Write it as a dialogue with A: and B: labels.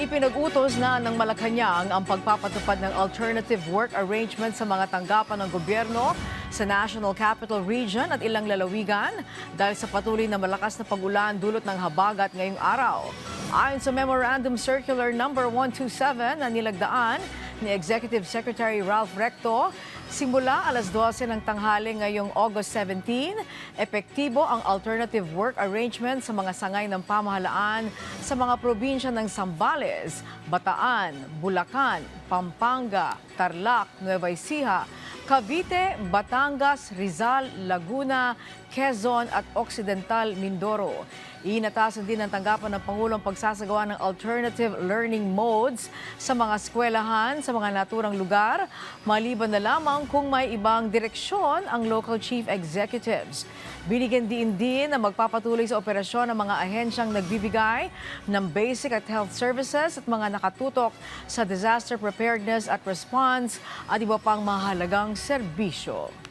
A: Ipinag-utos na ng Malacanang ang pagpapatupad ng alternative work arrangement sa mga tanggapan ng gobyerno sa National Capital Region at ilang lalawigan dahil sa patuloy na malakas na pag-ulan dulot ng habagat ngayong araw. Ayon sa Memorandum Circular No. 127 na nilagdaan ni Executive Secretary Ralph Recto, simula alas 12 ng tanghali ngayong August 17, epektibo ang alternative work arrangement sa mga sangay ng pamahalaan sa mga probinsya ng Zambales, Bataan, Bulacan, Pampanga, Tarlac, Nueva Ecija, Cavite, Batangas, Rizal, Laguna, Quezon at Occidental Mindoro. Inatasan din ng tanggapan ng Pangulong pagsasagawa ng alternative learning modes sa mga eskwelahan sa mga naturang lugar, maliban na lamang kung may ibang direksyon ang local chief executives. Binigyan din na magpapatuloy sa operasyon ng mga ahensyang nagbibigay ng basic at health services at mga nakatutok sa disaster preparedness at response at iba pang mahalagang serbisyo.